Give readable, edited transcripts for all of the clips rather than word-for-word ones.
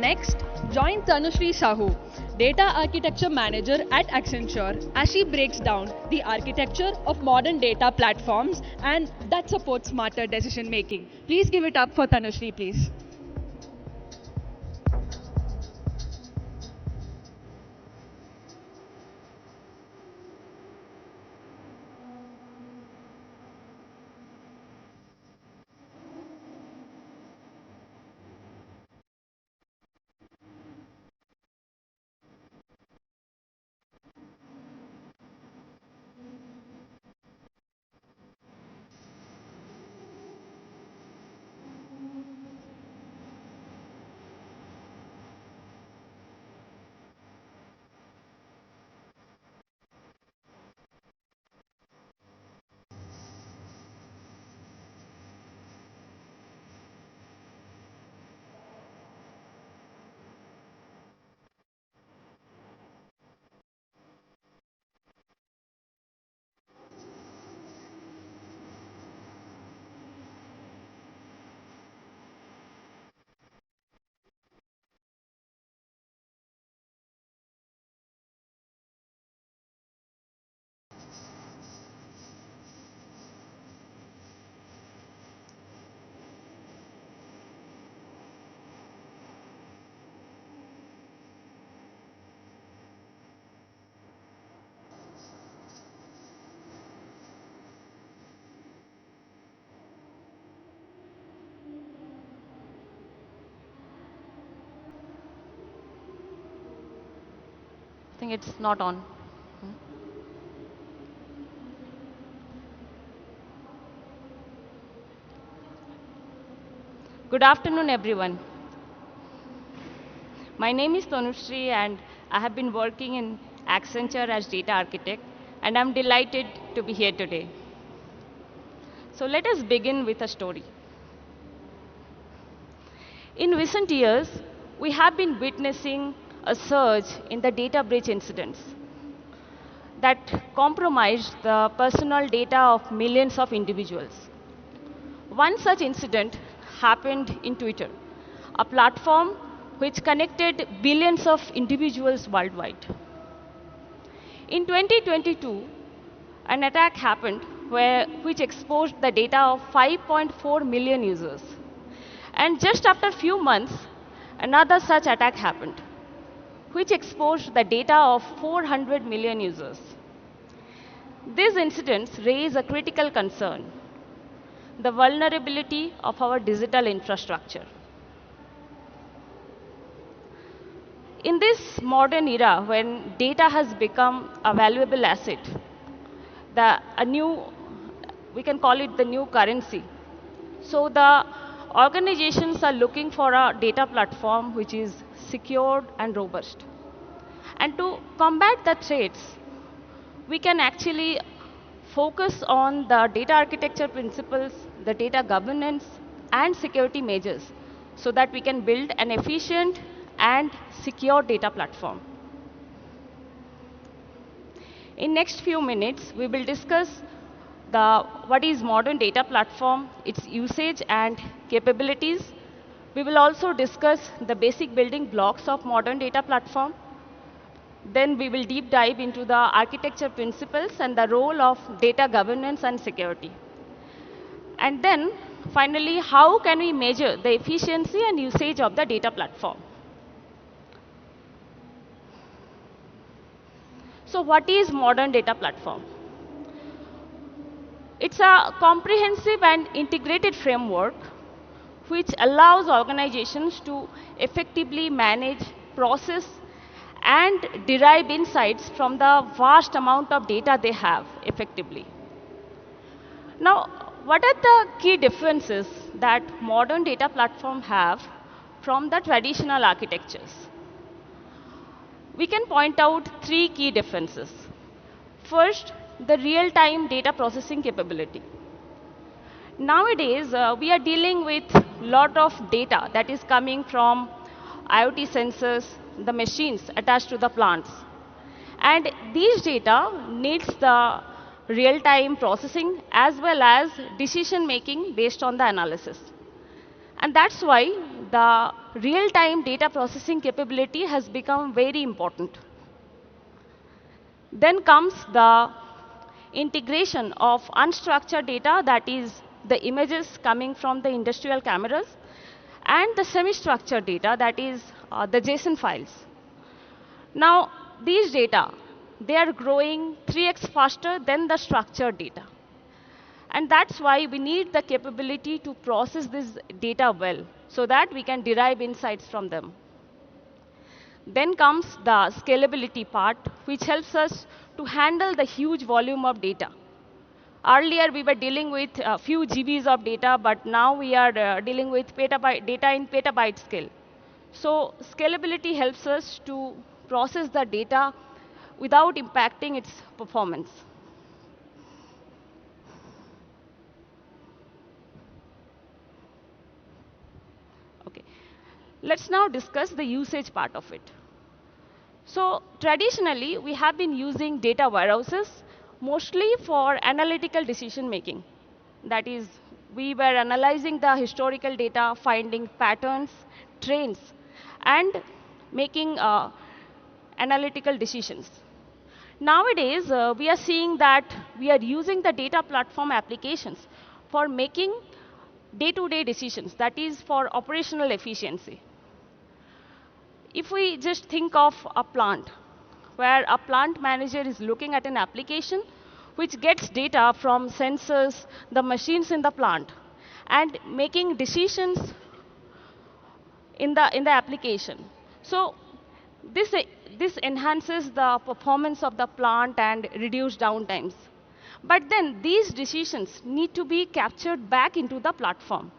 Next, join Tanushree Sahu, Data Architecture Manager at Accenture, as she breaks down the architecture of modern data platforms and that supports smarter decision making. Please give it up for Tanushree, please. I think it's not on. Good afternoon, everyone. My name is Tanushree, and I have been working in Accenture as data architect, and I'm delighted to be here today. So let us begin with a story. In recent years, we have been witnessing a surge in the data breach incidents that compromised the personal data of millions of individuals. One such incident happened in Twitter, a platform which connected billions of individuals worldwide. In 2022, an attack happened which exposed the data of 5.4 million users. And just after a few months, another such attack happened, which exposed the data of 400 million users. These incidents raise a critical concern: the vulnerability of our digital infrastructure. In this modern era, when data has become a valuable asset, we can call it the new currency. So the organizations are looking for a data platform which is secured and robust. And to combat the threats, we can actually focus on the data architecture principles, the data governance, and security measures so that we can build an efficient and secure data platform. In next few minutes, we will discuss what is modern data platform, its usage and capabilities. We will also discuss the basic building blocks of modern data platform. Then we will deep dive into the architecture principles and the role of data governance and security. And then, finally, how can we measure the efficiency and usage of the data platform? So what is modern data platform? It's a comprehensive and integrated framework which allows organizations to effectively manage, process, and derive insights from the vast amount of data they have effectively. Now, what are the key differences that modern data platforms have from the traditional architectures? We can point out three key differences. First, the real-time data processing capability. Nowadays, we are dealing with a lot of data that is coming from IoT sensors, the machines attached to the plants. And these data needs the real-time processing as well as decision-making based on the analysis. And that's why the real-time data processing capability has become very important. Then comes the integration of unstructured data, that is the images coming from the industrial cameras, and the semi-structured data, that is the JSON files. Now, these data, they are growing 3x faster than the structured data. And that's why we need the capability to process this data well, so that we can derive insights from them. Then comes the scalability part, which helps us to handle the huge volume of data. Earlier, we were dealing with a few GBs of data, but now we are dealing with data in petabyte scale. So scalability helps us to process the data without impacting its performance. Okay. Let's now discuss the usage part of it. So traditionally, we have been using data warehouses mostly for analytical decision making. That is, we were analyzing the historical data, finding patterns, trends, and making analytical decisions. Nowadays, we are seeing that we are using the data platform applications for making day-to-day decisions, that is for operational efficiency. If we just think of a plant, where a plant manager is looking at an application which gets data from sensors, the machines in the plant, and making decisions in the application. So this enhances the performance of the plant and reduce downtimes. But then these decisions need to be captured back into the platform,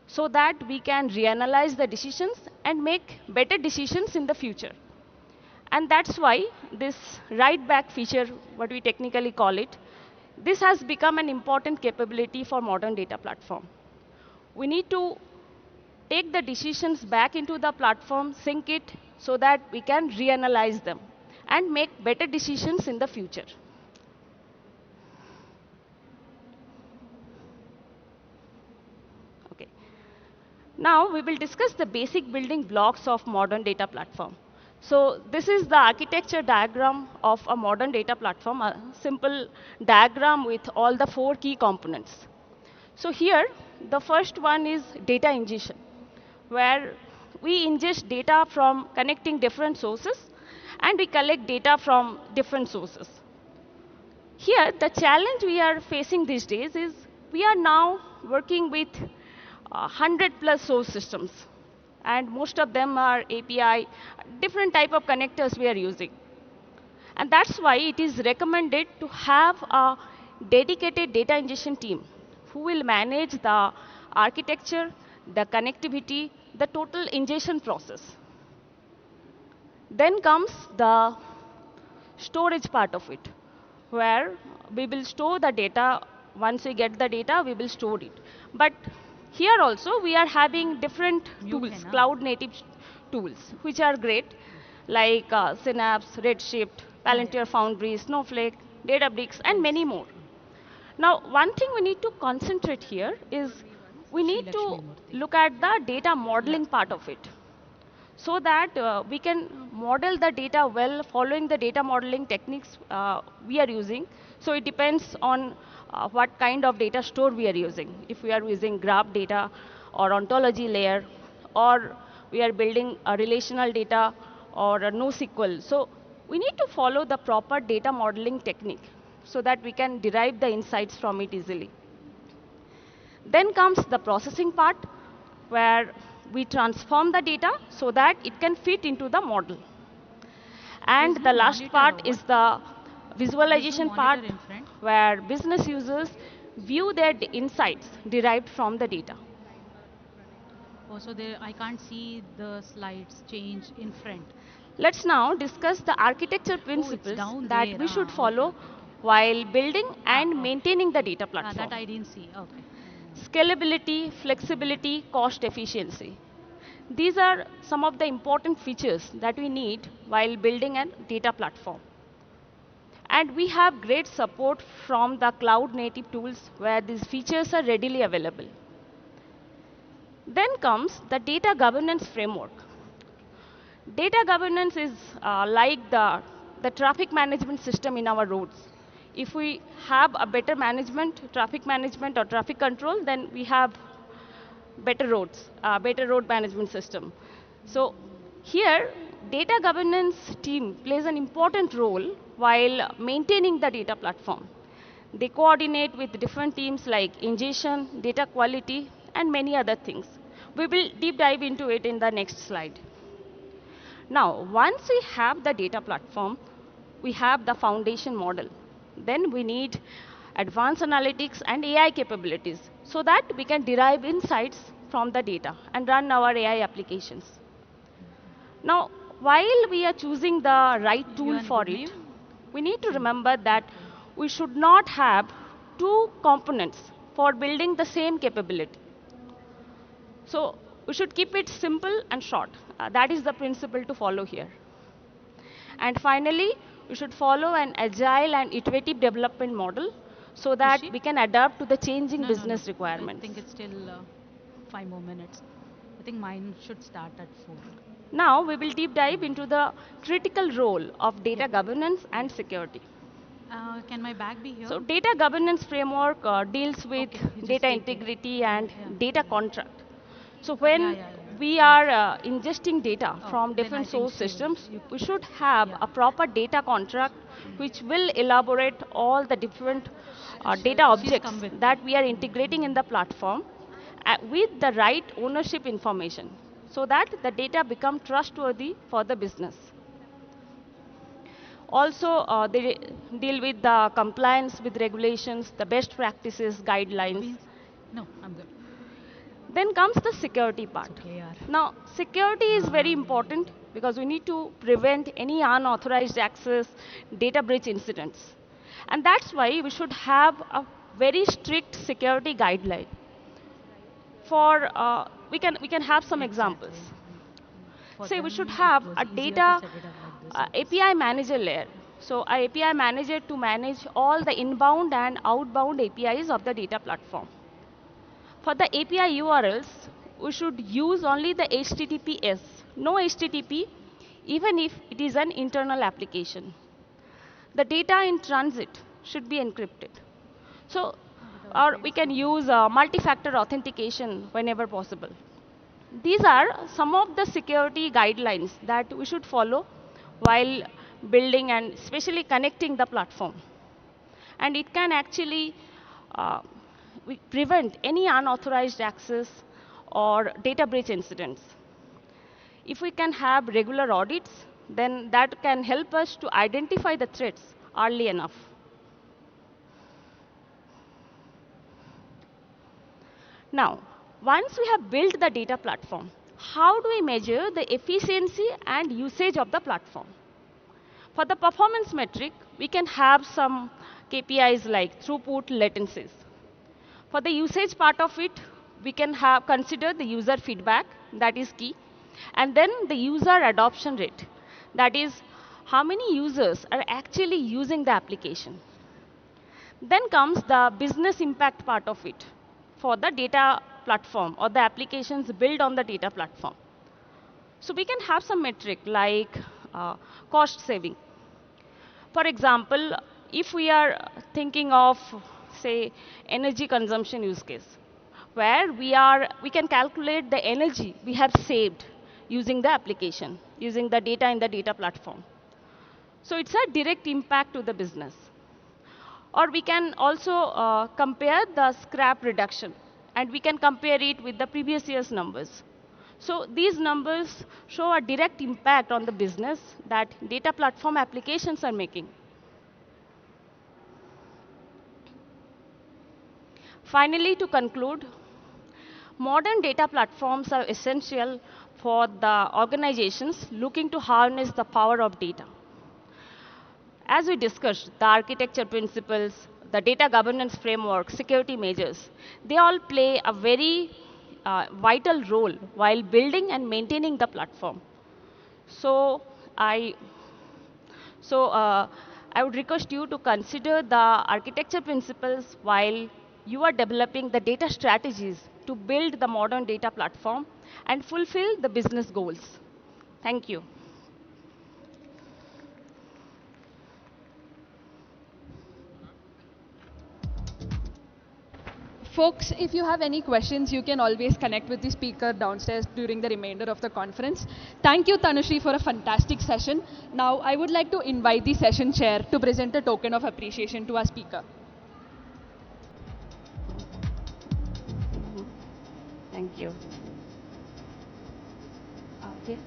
so that we can reanalyze the decisions and make better decisions in the future. And that's why this write back feature, what we technically call it, this has become an important capability for modern data platform. We need to take the decisions back into the platform, sync it, so that we can reanalyze them and make better decisions in the future. Okay. Now we will discuss the basic building blocks of modern data platform. So this is the architecture diagram of a modern data platform, a simple diagram with all the 4 key components. So here, the first one is data ingestion, where we ingest data from connecting different sources, and we collect data from different sources. Here, the challenge we are facing these days is we are now working with 100+ source systems, and most of them are API, different type of connectors we are using. And that's why it is recommended to have a dedicated data ingestion team who will manage the architecture, the connectivity, the total ingestion process. Then comes the storage part of it, where we will store the data. Once we get the data, we will store it. But here also, we are having different tools, cloud-native tools, which are great, like Synapse, Redshift, Palantir Foundry, Snowflake, Databricks, and many more. Now, one thing we need to concentrate here is we need to look at the data modeling part of it, so that we can model the data well following the data modeling techniques we are using. So it depends on what kind of data store we are using. If we are using graph data or ontology layer, or we are building a relational data or a NoSQL. So we need to follow the proper data modeling technique so that we can derive the insights from it easily. Then comes the processing part, where we transform the data so that it can fit into the model. And the last part is the visualization part, where business users view their insights derived from the data. Oh, so there I can't see the slides change in front. Let's now discuss the architecture principles that there. we should Okay, follow okay. while building and Okay. maintaining the data platform. That I didn't see. Okay. Scalability, flexibility, cost efficiency. These are some of the important features that we need while building a data platform. And we have great support from the cloud native tools where these features are readily available. Then comes the data governance framework. Data governance is like the traffic management system in our roads. If we have a better management, traffic management or traffic control, then we have better roads, better road management system. So here, data governance team plays an important role while maintaining the data platform. They coordinate with different teams like ingestion, data quality, and many other things. We will deep dive into it in the next slide. Now, once we have the data platform, we have the foundation model. Then we need advanced analytics and AI capabilities so that we can derive insights from the data and run our AI applications. Now, while we are choosing the right tool for it, we need to remember that we should not have two components for building the same capability. So we should keep it simple and short. That is the principle to follow here. And finally, we should follow an agile and iterative development model so that we can adapt to the changing business requirements. I think it's still 5 more minutes. I think mine should start at 4. Now we will deep dive into the critical role of data governance and security. Can my bag be here? So data governance framework deals with Okay, you just data take it. integrity and Yeah. data contract. So when Yeah. we are ingesting data Oh, from then different I think source systems, you- we should have Yeah. a proper data contract which will elaborate all the different data She's objects come with that me. we are integrating in the platform with the right ownership information so that the data become trustworthy for the business. Also, they deal with the compliance with regulations, the best practices, guidelines. Beans? No, I'm good. Then comes the security part. Okay, yaar. Now, security is very important because we need to prevent any unauthorized access, data breach incidents. And that's why we should have a very strict security guideline. For we can have some examples. For Say we them, should it have was a easier to data set it up like this. API manager layer. So a API manager to manage all the inbound and outbound APIs of the data platform. For the API URLs, we should use only the HTTPS, no HTTP, even if it is an internal application. The data in transit should be encrypted. So, or we can use multi-factor authentication whenever possible. These are some of the security guidelines that we should follow while building and especially connecting the platform. And it can actually uh, prevent any unauthorized access or data breach incidents. If we can have regular audits, then that can help us to identify the threats early enough. Now, once we have built the data platform, how do we measure the efficiency and usage of the platform? For the performance metric, we can have some KPIs like throughput, latencies. For the usage part of it, we can have consider the user feedback, that is key, and then the user adoption rate, that is how many users are actually using the application. Then comes the business impact part of it for the data platform or the applications built on the data platform. So we can have some metric like cost saving. For example, if we are thinking of, say, energy consumption use case, where we can calculate the energy we have saved using the application, using the data in the data platform. So it's a direct impact to the business. Or we can also compare the scrap reduction, and we can compare it with the previous year's numbers. So these numbers show a direct impact on the business that data platform applications are making. Finally, to conclude, modern data platforms are essential for the organizations looking to harness the power of data. As we discussed, the architecture principles, the data governance framework, security measures, they all play a very vital role while building and maintaining the platform. So I, so I would request you to consider the architecture principles while you are developing the data strategies to build the modern data platform and fulfill the business goals. Thank you. Folks, if you have any questions, you can always connect with the speaker downstairs during the remainder of the conference. Thank you, Tanushree, for a fantastic session. Now, I would like to invite the session chair to present a token of appreciation to our speaker. Thank you. Okay.